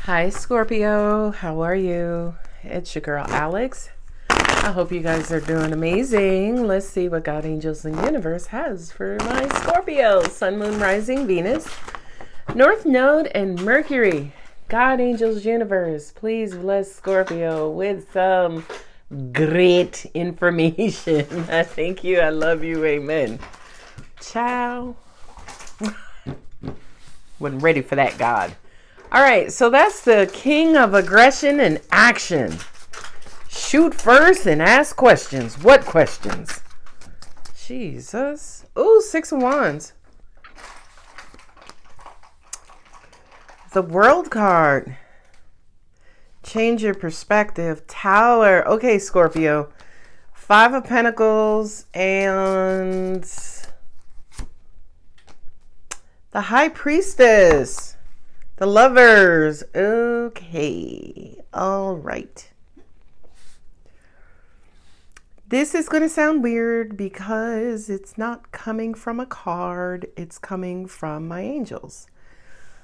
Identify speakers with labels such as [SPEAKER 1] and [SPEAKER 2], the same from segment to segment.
[SPEAKER 1] Hi, Scorpio. How are you? It's your girl, Alex. I hope you guys are doing amazing. Let's see what God, angels, and universe has for my Scorpio. Sun, moon, rising, Venus, North Node, and Mercury. God, angels, universe, please bless Scorpio with some great information. I thank you. I love you. Amen. Ciao. Wasn't ready for that, God. All right, so that's the king of aggression and action. Shoot first and ask questions. What questions? Jesus. Ooh, 6 of Wands. The World card. Change your perspective. Tower. Okay, Scorpio. 5 of Pentacles and the High Priestess. The Lovers. Okay. All right. This is going to sound weird because it's not coming from a card. It's coming from my angels.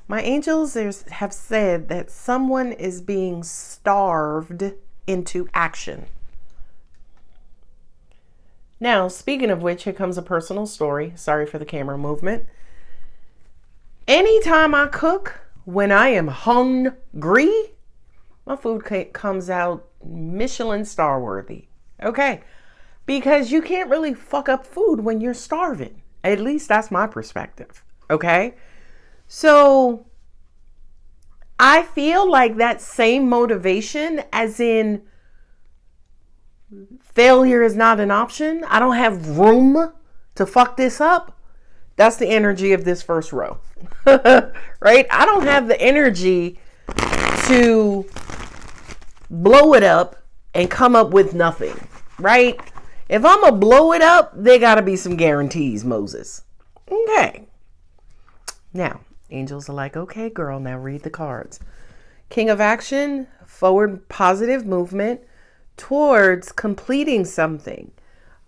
[SPEAKER 1] My angels have said that someone is being starved into action. Now, speaking of which, here comes a personal story. Sorry for the camera movement. Anytime I cook, when I am hungry, my food comes out Michelin star worthy. Okay. Because you can't really fuck up food when you're starving. At least that's my perspective. Okay. So I feel like that same motivation, as in failure is not an option. I don't have room to fuck this up. That's the energy of this first row. Right? I don't have the energy to blow it up and come up with nothing. Right? If I'm going to blow it up, there got to be some guarantees, Moses. Okay. Now, angels are like, okay, girl, now read the cards. King of action, forward positive movement towards completing something.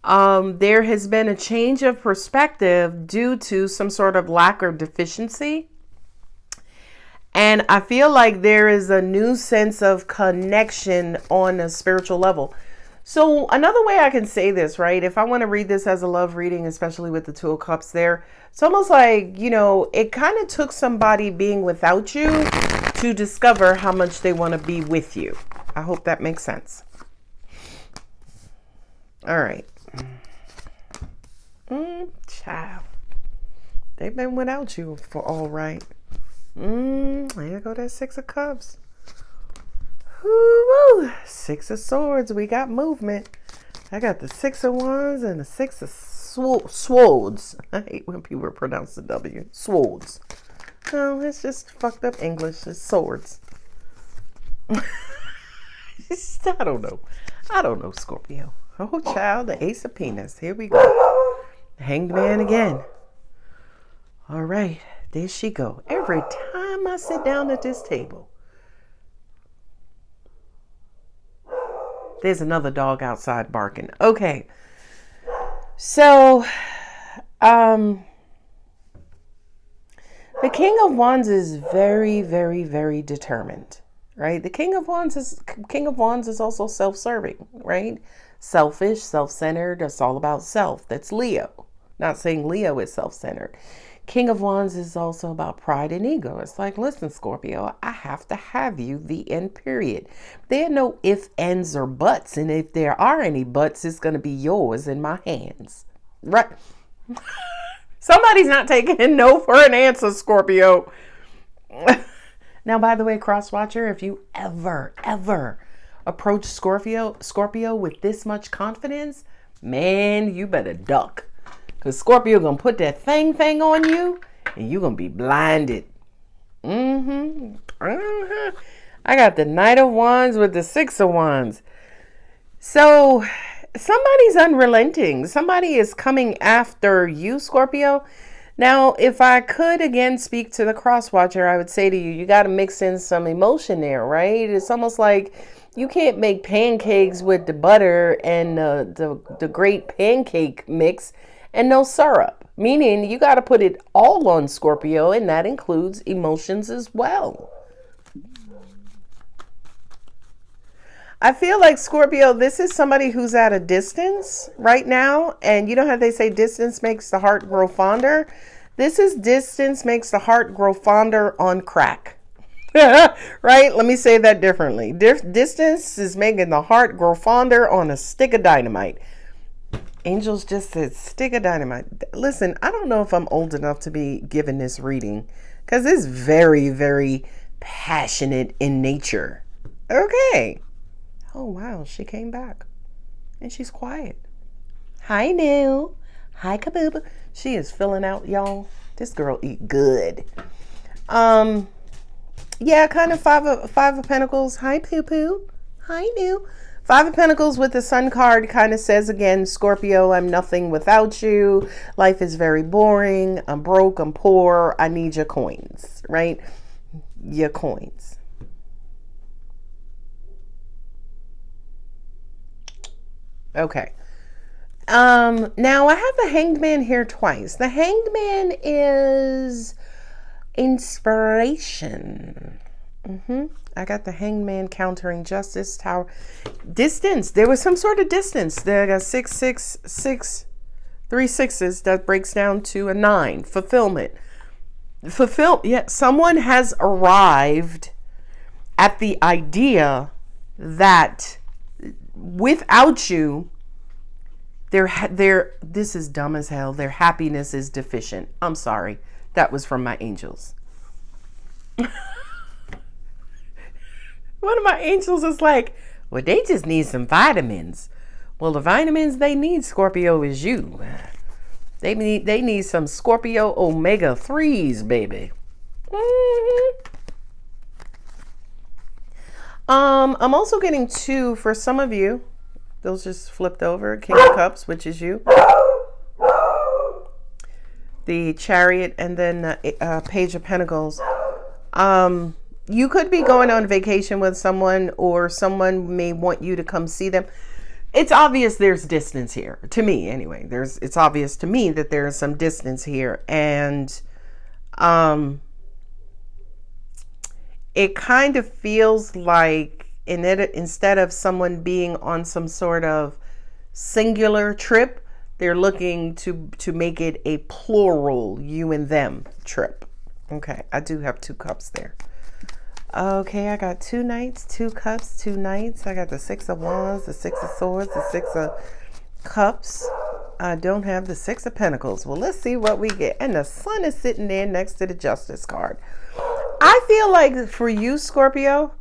[SPEAKER 1] There has been a change of perspective due to some sort of lack or deficiency. And I feel like there is a new sense of connection on a spiritual level. So another way I can say this, right? If I want to read this as a love reading, especially with the 2 of Cups there, it's almost like, it kind of took somebody being without you to discover how much they want to be with you. I hope that makes sense. All right. Child. They've been without you for all right. There go that 6 of Cups. Woo-woo. 6 of Swords. We got movement. I got the 6 of Wands and the 6 of Swords. I hate when people pronounce the W. Swords. No, it's just fucked up English. It's swords. I don't know. I don't know, Scorpio. Oh, child, the Ace of Penis. Here we go. Hanged Man again. All right, there she go. Every time I sit down at this table, there's another dog outside barking. Okay, so the King of Wands is very, very, very determined, right? The King of Wands is also self-serving, right? Selfish, self-centered. It's all about self. That's Leo. Not saying Leo is self-centered. King of Wands is also about pride and ego. It's like, listen, Scorpio, I have to have you, the end, period. There are no ifs, ands, or buts. And if there are any buts, it's going to be yours in my hands. Right? Somebody's not taking no for an answer, Scorpio. Now, by the way, cross-watcher, if you ever approach Scorpio with this much confidence, man, you better duck. Because Scorpio going to put that thing on you, and you're going to be blinded. I got the Knight of Wands with the 6 of Wands. So somebody's unrelenting. Somebody is coming after you, Scorpio. Now, if I could again speak to the cross-watcher, I would say to you, you got to mix in some emotion there, right? It's almost like you can't make pancakes with the butter and the great pancake mix and no syrup, meaning you got to put it all on, Scorpio, and that includes emotions as well. I feel like Scorpio, this is somebody who's at a distance right now. And you know how they say distance makes the heart grow fonder? This is distance makes the heart grow fonder on crack. Right? Let me say that differently. Distance is making the heart grow fonder on a stick of dynamite. Angels just said stick of dynamite. Listen, I don't know if I'm old enough to be given this reading because it's very, very passionate in nature. Okay. Oh, wow. She came back and she's quiet. Hi, New. Hi, Kabooba. She is filling out, y'all. This girl eat good. Yeah, kind of five of Pentacles. Hi, Poo Poo. Hi, New. Five of Pentacles with the Sun card kind of says again, Scorpio, I'm nothing without you. Life is very boring. I'm broke. I'm poor. I need your coins, right? Your coins. Okay. Now I have the Hanged Man here twice. The Hanged Man is inspiration. I got the Hanged Man countering Justice Tower. Distance. There was some sort of distance. There got 6, 6, 6, 3 sixes. That breaks down to a 9. Fulfillment. Yeah, someone has arrived at the idea that without you, this is dumb as hell. Their happiness is deficient. I'm sorry. That was from my angels. One of my angels is like, well, they just need some vitamins. Well, the vitamins they need, Scorpio, is you. They need some Scorpio omega 3s, baby. I'm also getting 2 for some of you. Those just flipped over. King of Cups, which is you. The Chariot, and then Page of Pentacles. You could be going on vacation with someone, or someone may want you to come see them. It's obvious there's distance here. To me, anyway. It's obvious to me that there is some distance here. And it kind of feels like instead of someone being on some sort of singular trip, they're looking to make it a plural you and them trip. Okay, I do have 2 cups there. Okay, I got 2 knights, 2 cups, 2 knights. I got the 6 of wands, the 6 of swords, the 6 of cups. I don't have the 6 of pentacles. Well, let's see what we get. And the sun is sitting there next to the justice card. I feel like for you, Scorpio,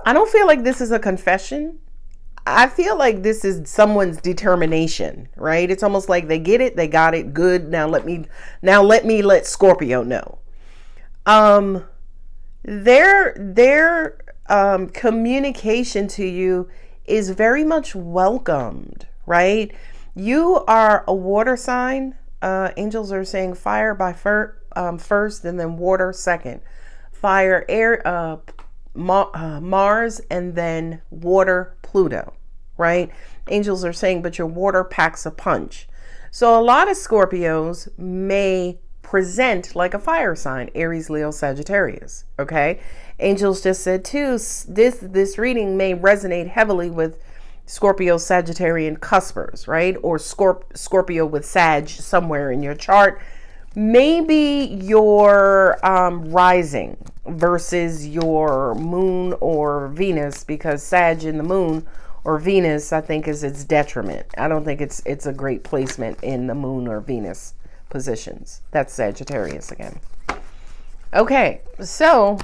[SPEAKER 1] I don't feel like this is a confession. I feel like this is someone's determination, right? It's almost like they get it, they got it, good. Now let me let Scorpio know. Their communication to you is very much welcomed, right? You are a water sign. Angels are saying fire by first, and then water second. Fire, air, Mars, and then water, Pluto, right? Angels are saying, but your water packs a punch. So a lot of Scorpios may present like a fire sign, Aries, Leo, Sagittarius, okay? Angels just said too, this reading may resonate heavily with Scorpio, Sagittarian cuspers, right? Or Scorpio with Sag somewhere in your chart. Maybe your rising versus your moon or Venus, because Sag in the moon or Venus, I think, is its detriment. I don't think it's a great placement in the moon or Venus positions. That's Sagittarius again. Okay, so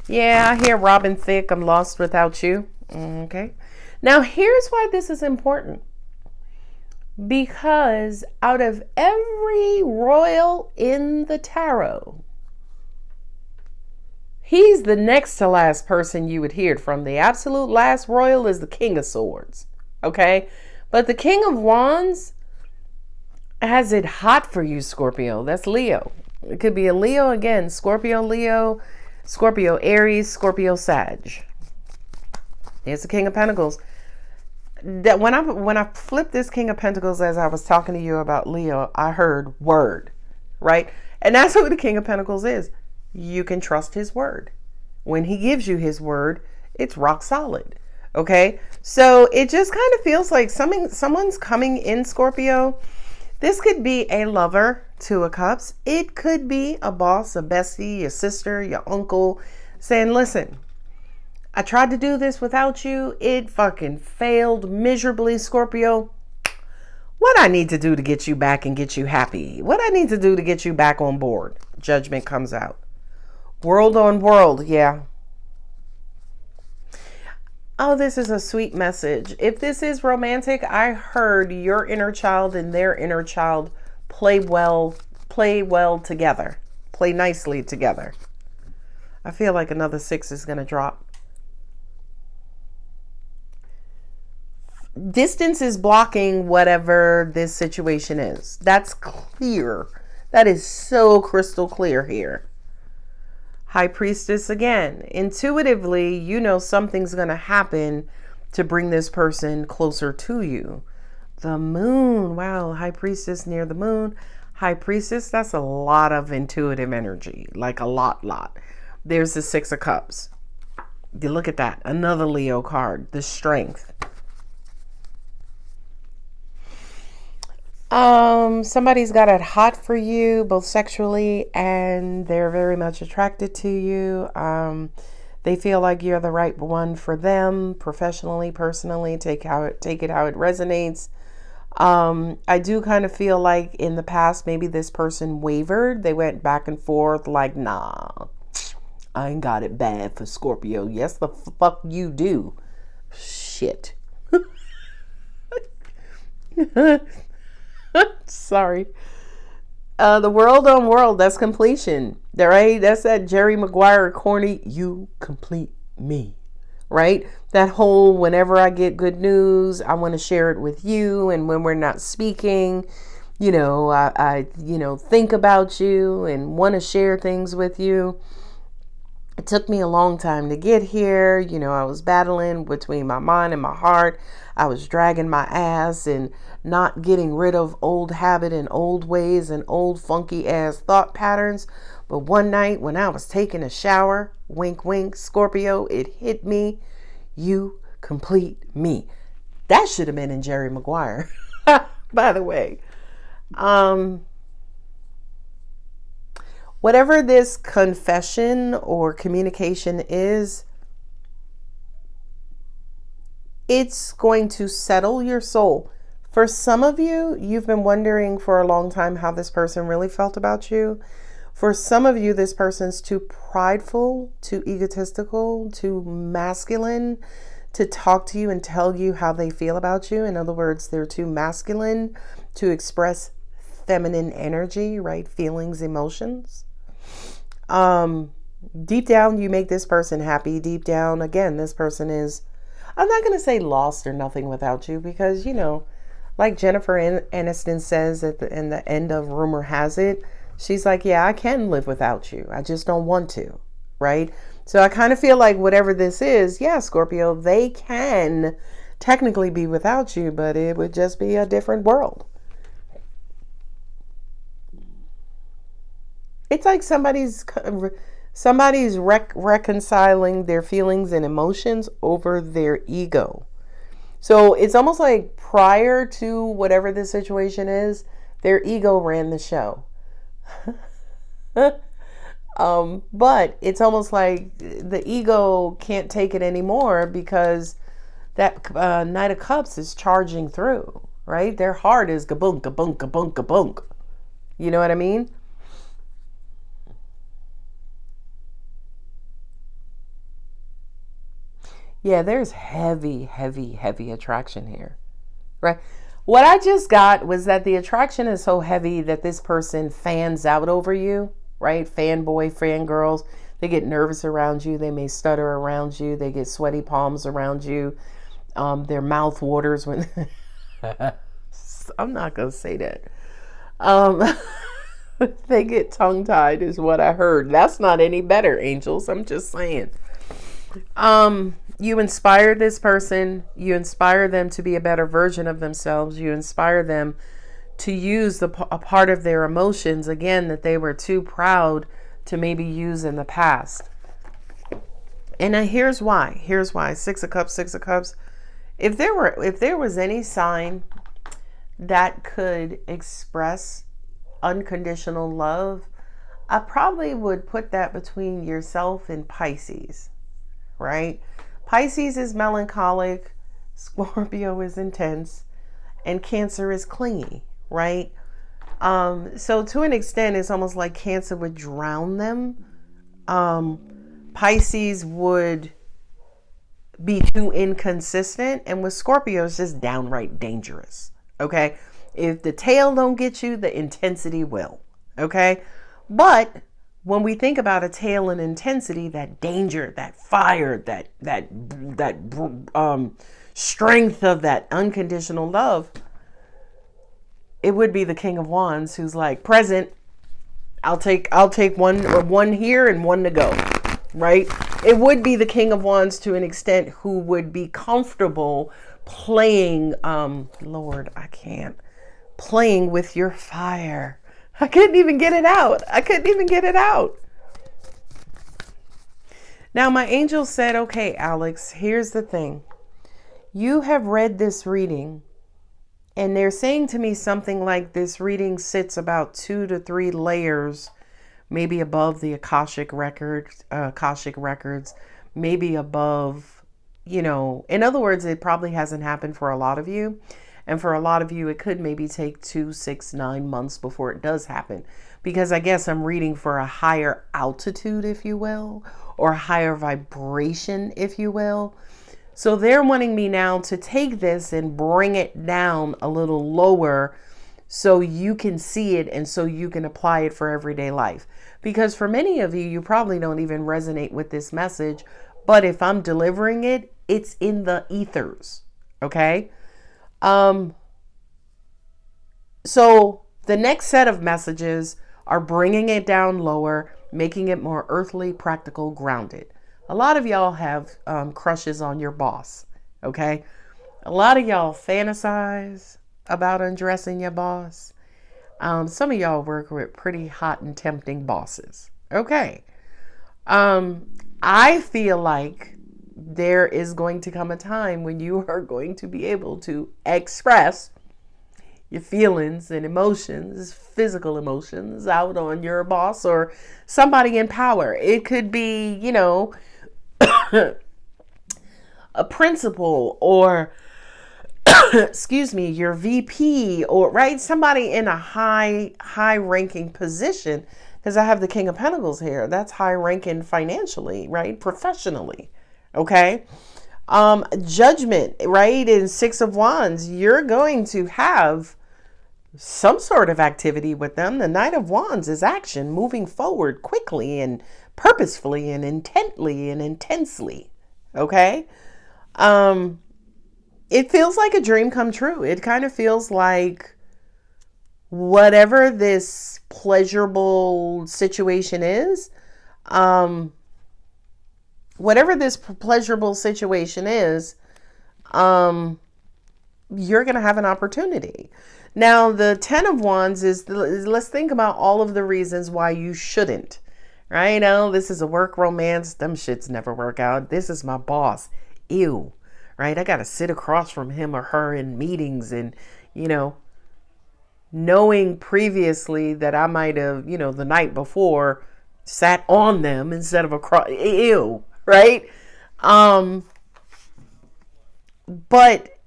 [SPEAKER 1] yeah, I hear Robin Thicke, I'm lost without you. Okay, now here's why this is important. Because out of every royal in the tarot, he's the next to last person you would hear from. The absolute last royal is the King of Swords. Okay? But the King of Wands has it hot for you, Scorpio. That's Leo. It could be a Leo again. Scorpio, Leo, Scorpio, Aries, Scorpio, Sag. Here's the King of Pentacles. That when I flipped this King of Pentacles, as I was talking to you about Leo, I heard word, right? And that's who the King of Pentacles is. You can trust his word. when he gives you his word, it's rock solid. Okay? So it just kind of feels like someone's coming in, Scorpio. This could be a lover, Two of Cups. It could be a boss, a bestie, your sister, your uncle, saying, listen, I tried to do this without you. It fucking failed miserably, Scorpio. What I need to do to get you back and get you happy? What I need to do to get you back on board? Judgment comes out. World on world, yeah. Oh, this is a sweet message. If this is romantic, I heard your inner child and their inner child play well together. Play nicely together. I feel like another 6 is going to drop. Distance is blocking whatever this situation is. That's clear. That is so crystal clear here. High Priestess again. Intuitively, you know something's going to happen to bring this person closer to you. The Moon. Wow, High Priestess near the Moon. High Priestess, that's a lot of intuitive energy. Like a lot. There's the 6 of Cups. You look at that. Another Leo card. The Strength. Somebody's got it hot for you, both sexually, and they're very much attracted to you. They feel like you're the right one for them, professionally, personally. Take it how it resonates. I do kind of feel like in the past, maybe this person wavered. They went back and forth like, nah, I ain't got it bad for Scorpio. Yes, the fuck you do. Shit. Sorry. The world on world, that's completion. Right? That's that Jerry Maguire corny, you complete me. Right? That whole whenever I get good news, I want to share it with you. And when we're not speaking, I think about you and want to share things with you. It took me a long time to get here. I was battling between my mind and my heart. I was dragging my ass and not getting rid of old habit and old ways and old funky ass thought patterns. But one night when I was taking a shower, wink, wink, Scorpio, it hit me. You complete me. That should have been in Jerry Maguire, by the way. Whatever this confession or communication is, it's going to settle your soul. For some of you, you've been wondering for a long time how this person really felt about you. For some of you, this person's too prideful, too egotistical, too masculine to talk to you and tell you how they feel about you. In other words, they're too masculine to express feminine energy, right? Feelings, emotions. Deep down, you make this person happy. Deep down, again, this person is, I'm not going to say lost or nothing without you because, like Jennifer Aniston says in the end of Rumor Has It, she's like, yeah, I can live without you. I just don't want to, right? So I kind of feel like whatever this is, yeah, Scorpio, they can technically be without you, but it would just be a different world. It's like somebody's reconciling their feelings and emotions over their ego. So it's almost like prior to whatever the situation is, their ego ran the show. But it's almost like the ego can't take it anymore because that Knight of Cups is charging through, right? Their heart is kabunk, kabunk, kabunk, kabunk. You know what I mean? Yeah, there's heavy, heavy, heavy attraction here, right? What I just got was that the attraction is so heavy that this person fans out over you, right? Fanboy, fangirls, they get nervous around you. They may stutter around you. They get sweaty palms around you. Their mouth waters when... I'm not going to say that. They get tongue-tied is what I heard. That's not any better, angels. I'm just saying. You inspire this person. You inspire them to be a better version of themselves. You inspire them to use a part of their emotions, again, that they were too proud to maybe use in the past. And here's why. Here's why. Six of Cups, Six of Cups. If there was any sign that could express unconditional love, I probably would put that between yourself and Pisces, right? Pisces is melancholic, Scorpio is intense, and Cancer is clingy, right? So to an extent, it's almost like Cancer would drown them. Pisces would be too inconsistent, and with Scorpio, it's just downright dangerous. Okay, if the tail don't get you, the intensity will. Okay, but when we think about a tail and intensity, that danger, that fire, that strength of that unconditional love, it would be the King of Wands who's like, present. I'll take one here and one to go. Right? It would be the King of Wands to an extent who would be comfortable playing, Lord, I can't, playing with your fire. I couldn't even get it out. Now, my angel said, okay, Alex, here's the thing. You have read this reading, and they're saying to me something like this reading sits about 2 to 3 layers maybe above the Akashic records, maybe above, in other words, it probably hasn't happened for a lot of you. And for a lot of you, it could maybe take 2, 6, 9 months before it does happen. Because I guess I'm reading for a higher altitude, if you will, or higher vibration, if you will. So they're wanting me now to take this and bring it down a little lower so you can see it and so you can apply it for everyday life. Because for many of you, you probably don't even resonate with this message. But if I'm delivering it, it's in the ethers. Okay? So the next set of messages are bringing it down lower, making it more earthly, practical, grounded. A lot of y'all have crushes on your boss. Okay? A lot of y'all fantasize about undressing your boss. Some of y'all work with pretty hot and tempting bosses. Okay. I feel like there is going to come a time when you are going to be able to express your feelings and emotions, physical emotions, out on your boss or somebody in power. It could be, a principal or excuse me, your VP or right, somebody in a high ranking position, because I have the King of Pentacles here. That's high ranking financially, right? Professionally. Okay. Judgment, right? In Six of Wands, you're going to have some sort of activity with them. The Knight of Wands is action, moving forward quickly and purposefully and intently and intensely. Okay. It feels like a dream come true. It kind of feels like whatever this pleasurable situation is, you're going to have an opportunity. Now, the Ten of Wands let's think about all of the reasons why you shouldn't, right? Now, this is a work romance. Them shits never work out. This is my boss. Ew. Right? I got to sit across from him or her in meetings and, knowing previously that I might have, the night before sat on them instead of across. Ew. Right? But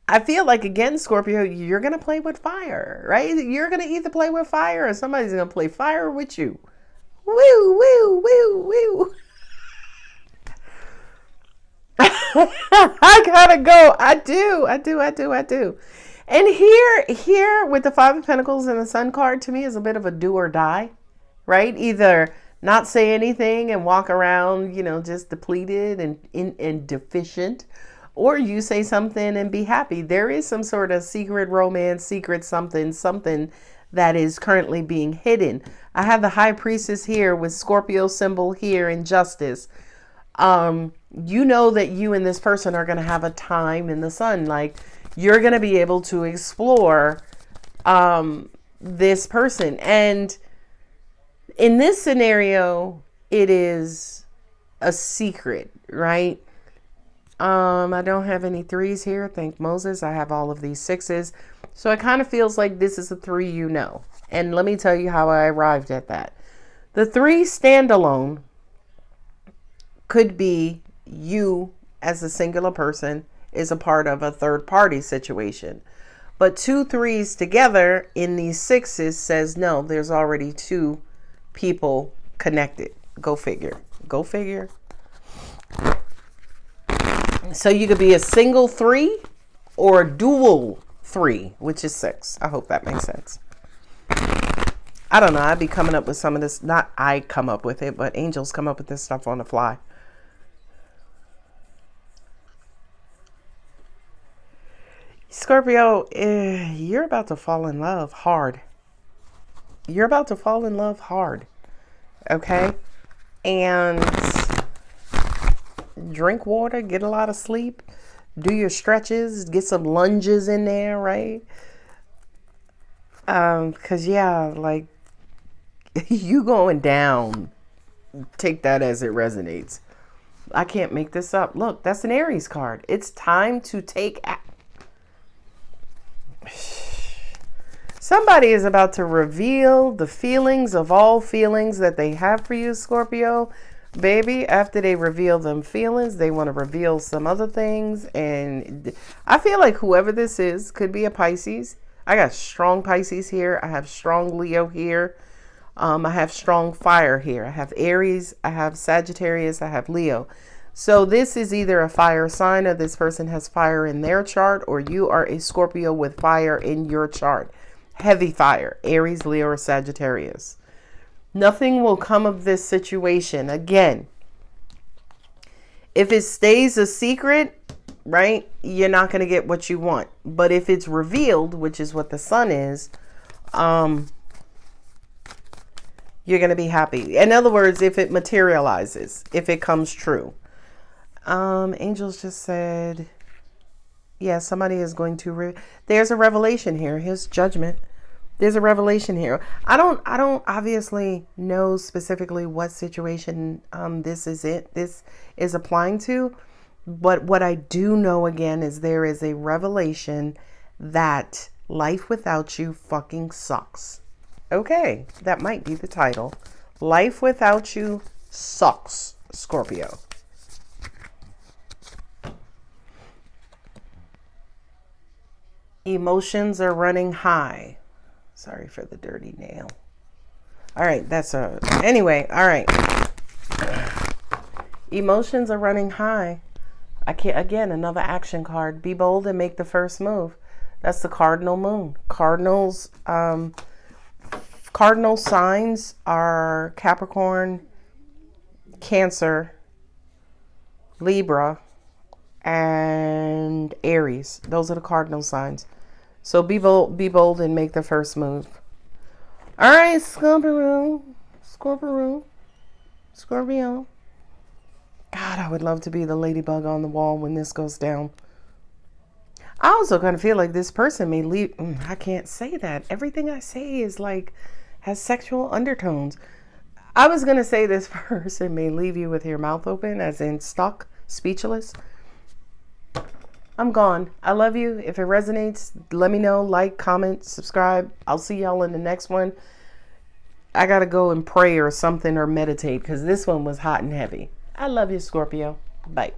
[SPEAKER 1] I feel like, again, Scorpio, you're going to play with fire, right? You're going to either play with fire or somebody's going to play fire with you. Woo, woo, woo, woo. I gotta go. I do. And here with the Five of Pentacles and the Sun card, to me is a bit of a do or die, right? Either not say anything and walk around, just depleted and deficient, or you say something and be happy. There is some sort of secret romance, secret something that is currently being hidden. I have the High Priestess here with Scorpio symbol here in Justice. You know that you and this person are going to have a time in the sun. Like, you're going to be able to explore this person. And in this scenario, it is a secret, right? I don't have any threes here. Thank Moses. I have all of these sixes. So it kind of feels like this is a three, you know. And let me tell you how I arrived at that. The three standalone could be you as a singular person is a part of a third party situation. But two threes together in these sixes says no, there's already two people connected. Go figure. Go figure. So you could be a single three or a dual three, which is six. I hope that makes sense. I don't know. I'd be coming up with some of this. Not I come up with it, but angels come up with this stuff on the fly. Scorpio, you're about to fall in love hard. You're about to fall in love hard. Okay? And drink water, get a lot of sleep, do your stretches, get some lunges in there, right? Because, yeah, like, you going down, take that as it resonates. I can't make this up. Look, that's an Aries card. It's time to take Somebody is about to reveal the feelings of all feelings that they have for you, Scorpio. Baby, after they reveal them feelings, they want to reveal some other things. And I feel like whoever this is could be a Pisces. I got strong Pisces here. I have strong Leo here. I have strong fire here. I have Aries. I have Sagittarius. I have Leo. So this is either a fire sign or this person has fire in their chart, or you are a Scorpio with fire in your chart. Heavy fire, Aries, Leo, or Sagittarius. Nothing will come of this situation. Again, if it stays a secret, right, you're not going to get what you want. But if it's revealed, which is what the sun is, you're going to be happy. In other words, if it materializes, if it comes true. Angels just said, yeah, somebody is going to, there's a revelation here. Here's judgment. There's a revelation here. I don't obviously know specifically what situation this is applying to, but what I do know again is there is a revelation that life without you fucking sucks. Okay, that might be the title. Life without you sucks, Scorpio. Emotions are running high. Sorry for the dirty nail. All right, anyway, all right. Emotions are running high. Again, another action card. Be bold and make the first move. That's the cardinal moon. Cardinal signs are Capricorn, Cancer, Libra, and Aries. Those are the cardinal signs. So be bold and make the first move. All right, Scorpio. God, I would love to be the ladybug on the wall when this goes down. I also kind of feel like this person may leave. I can't say that. Everything I say is like, has sexual undertones. I was going to say this person may leave you with your mouth open, as in stuck, speechless. I'm gone. I love you. If it resonates, let me know. Like, comment, subscribe. I'll see y'all in the next one. I got to go and pray or something or meditate because this one was hot and heavy. I love you, Scorpio. Bye.